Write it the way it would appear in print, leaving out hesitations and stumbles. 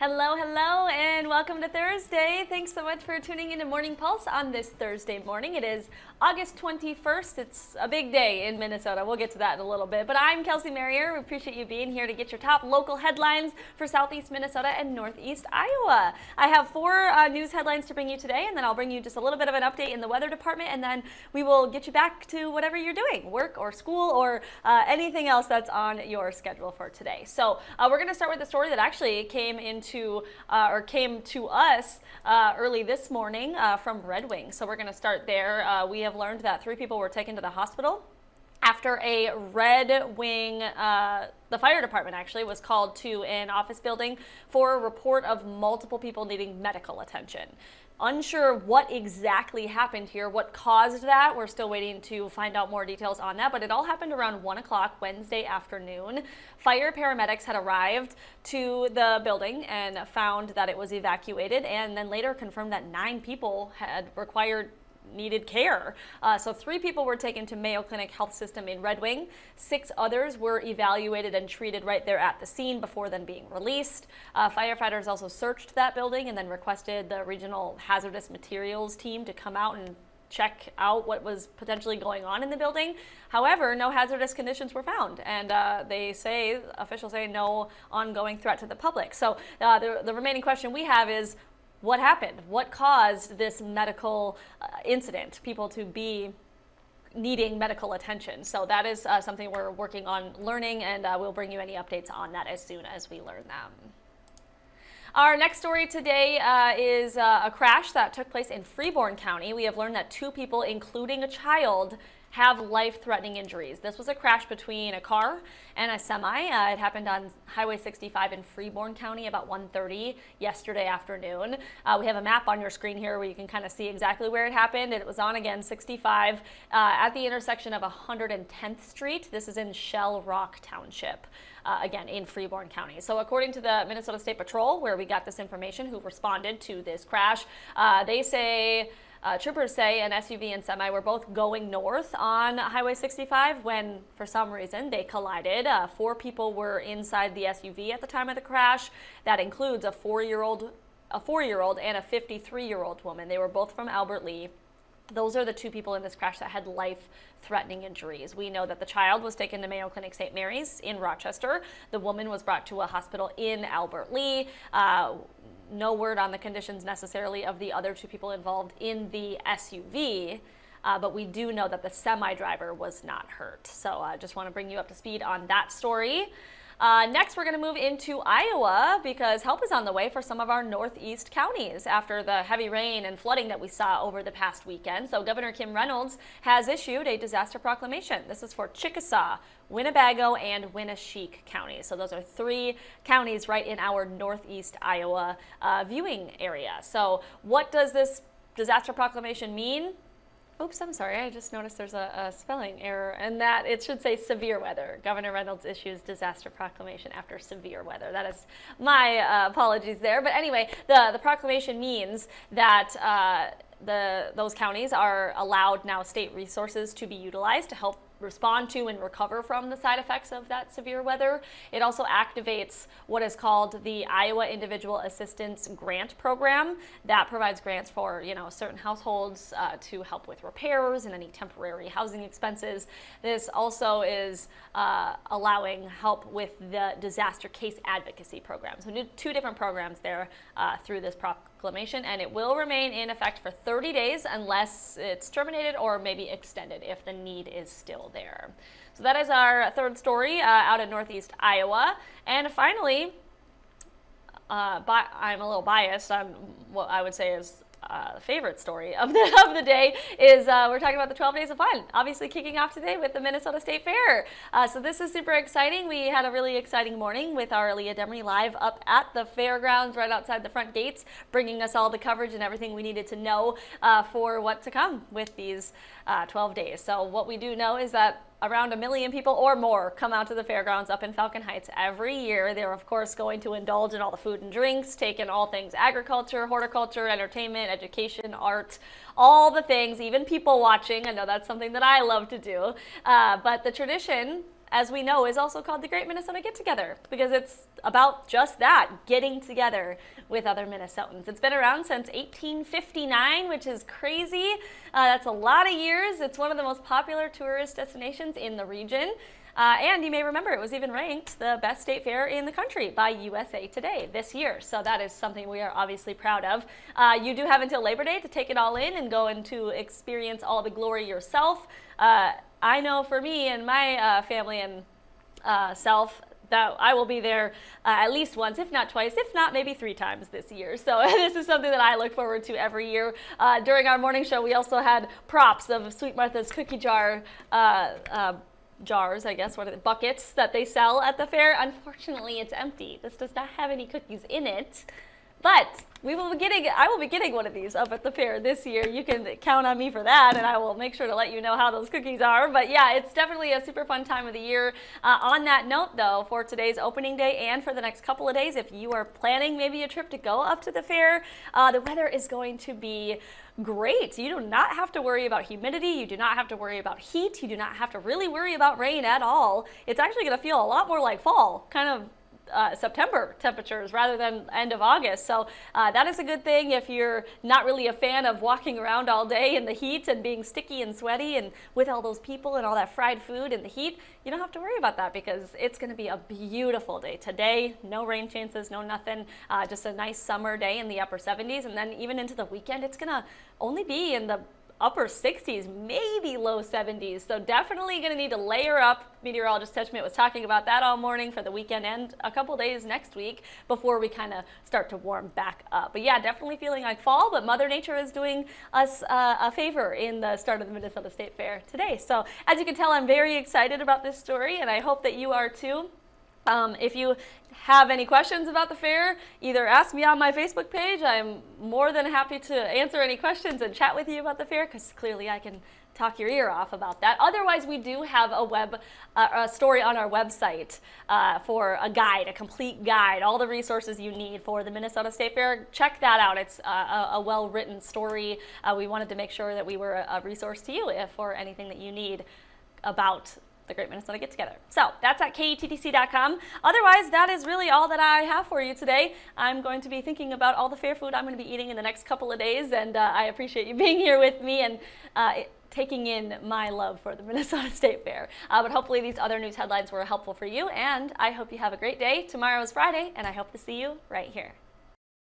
Hello, hello, and welcome to Thursday. Thanks so much for tuning in to Morning Pulse on this Thursday morning. It is August 21st. It's a big day in Minnesota. We'll get to that in a little bit. But I'm Kelsey Marier. We appreciate you being here to get your top local headlines for Southeast Minnesota and Northeast Iowa. I have four news headlines to bring you today, and then I'll bring you just a little bit of an update in the weather department, and then we will get you back to whatever you're doing, work or school or anything else that's on your schedule for today. So we're going to start with a story that actually came to us early this morning from Red Wing. So we're going to start there. We have learned that 3 people were taken to the hospital after a Red Wing, the fire department actually was called to an office building for a report of multiple people needing medical attention. Unsure what exactly happened here, what caused that. We're still waiting to find out more details on that, but it all happened around 1 o'clock Wednesday afternoon. Fire paramedics had arrived to the building and found that it was evacuated, and then later confirmed that 9 people had needed care. So 3 people were taken to Mayo Clinic Health System in Red Wing. 6 others were evaluated and treated right there at the scene before then being released. Firefighters also searched that building and then requested the regional hazardous materials team to come out and check out what was potentially going on in the building. However, no hazardous conditions were found, and officials say no ongoing threat to the public. So the remaining question we have is, what happened? What caused this medical incident, people to be needing medical attention? So that is something we're working on learning, and we'll bring you any updates on that as soon as we learn them. Our next story today is a crash that took place in Freeborn County. We have learned that 2 people, including a child, have life-threatening injuries. This was a crash between a car and a semi. It happened on Highway 65 in Freeborn County about 1:30 yesterday afternoon. We have a map on your screen here where you can kind of see exactly where it happened. It was on, again, 65 at the intersection of 110th Street. This is in Shell Rock Township. Again, in Freeborn County. So according to the Minnesota State Patrol, where we got this information, who responded to this crash, troopers say an SUV and semi were both going north on Highway 65 when, for some reason, they collided. 4 people were inside the SUV at the time of the crash. That includes a 4-year-old and a 53-year-old woman. They were both from Albert Lea. Those are the 2 people in this crash that had life-threatening injuries. We know that the child was taken to Mayo Clinic St. Mary's in Rochester. The woman was brought to a hospital in Albert Lea. No word on the conditions necessarily of the other 2 people involved in the SUV, but we do know that the semi-driver was not hurt. So I just want to bring you up to speed on that story. Next, we're going to move into Iowa because help is on the way for some of our northeast counties after the heavy rain and flooding that we saw over the past weekend. So Governor Kim Reynolds has issued a disaster proclamation. This is for Chickasaw, Winnebago, and Winneshiek counties. So those are 3 counties right in our northeast Iowa viewing area. So what does this disaster proclamation mean? Oops, I'm sorry. I just noticed there's a spelling error, and that it should say severe weather. Governor Reynolds issues disaster proclamation after severe weather. That is my apologies there. But anyway, the proclamation means that those counties are allowed now state resources to be utilized to help respond to and recover from the side effects of that severe weather. It also activates what is called the Iowa Individual Assistance Grant Program that provides grants for certain households to help with repairs and any temporary housing expenses. This also is allowing help with the disaster case advocacy program. So 2 different programs there through this proclamation, and it will remain in effect for 30 days unless it's terminated or maybe extended if the need is still there. So that is our 3rd story out of northeast Iowa. And finally, I'm a little biased. What I would say is favorite story of the day is we're talking about the 12 Days of Fun, obviously kicking off today with the Minnesota State Fair. So this is super exciting. We had a really exciting morning with our Leah Demery live up at the fairgrounds right outside the front gates, bringing us all the coverage and everything we needed to know for what to come with these 12 days. So what we do know is that around 1 million people or more come out to the fairgrounds up in Falcon Heights every year. They're, of course, going to indulge in all the food and drinks, take in all things agriculture, horticulture, entertainment, education, art, all the things, even people watching. I know that's something that I love to do. But the tradition as we know, is also called the Great Minnesota Get-Together, because it's about just that, getting together with other Minnesotans. It's been around since 1859, which is crazy. That's a lot of years. It's one of the most popular tourist destinations in the region. And you may remember it was even ranked the best state fair in the country by USA Today this year. So that is something we are obviously proud of. You do have until Labor Day to take it all in and go and to experience all the glory yourself. I know for me and my family and self, that I will be there at least once, if not twice, if not maybe 3 times this year. So this is something that I look forward to every year. During our morning show, we also had props of Sweet Martha's cookie jar jars, I guess, what are the buckets that they sell at the fair. Unfortunately, it's empty. This does not have any cookies in it, but I will be getting one of these up at the fair this year. You can count on me for that, and I will make sure to let you know how those cookies are. But yeah, it's definitely a super fun time of the year. On that note, though, for today's opening day and for the next couple of days, if you are planning maybe a trip to go up to the fair, the weather is going to be great. You do not have to worry about humidity. You do not have to worry about heat. You do not have to really worry about rain at all. It's actually going to feel a lot more like fall, kind of September temperatures rather than end of August. So that is a good thing if you're not really a fan of walking around all day in the heat and being sticky and sweaty and with all those people and all that fried food in the heat. You don't have to worry about that because it's going to be a beautiful day today. No rain chances, no nothing. Just a nice summer day in the upper 70s, and then even into the weekend it's going to only be in the upper 60s, maybe low 70s. So definitely going to need to layer up. Meteorologist Ted Schmidt was talking about that all morning for the weekend and a couple days next week before we kind of start to warm back up. But yeah, definitely feeling like fall, but Mother Nature is doing us a favor in the start of the Minnesota State Fair today. So as you can tell, I'm very excited about this story, and I hope that you are too. If you have any questions about the fair, either ask me on my Facebook page. I'm more than happy to answer any questions and chat with you about the fair, because clearly I can talk your ear off about that. Otherwise, we do have a story on our website for a guide, a complete guide, all the resources you need for the Minnesota State Fair. Check that out. It's a well-written story. We wanted to make sure that we were a resource to you for anything that you need about the Great Minnesota Get-Together. So that's at kettc.com. Otherwise, that is really all that I have for you today. I'm going to be thinking about all the fair food I'm going to be eating in the next couple of days, and I appreciate you being here with me and taking in my love for the Minnesota State Fair. But hopefully these other news headlines were helpful for you, and I hope you have a great day. Tomorrow is Friday, and I hope to see you right here.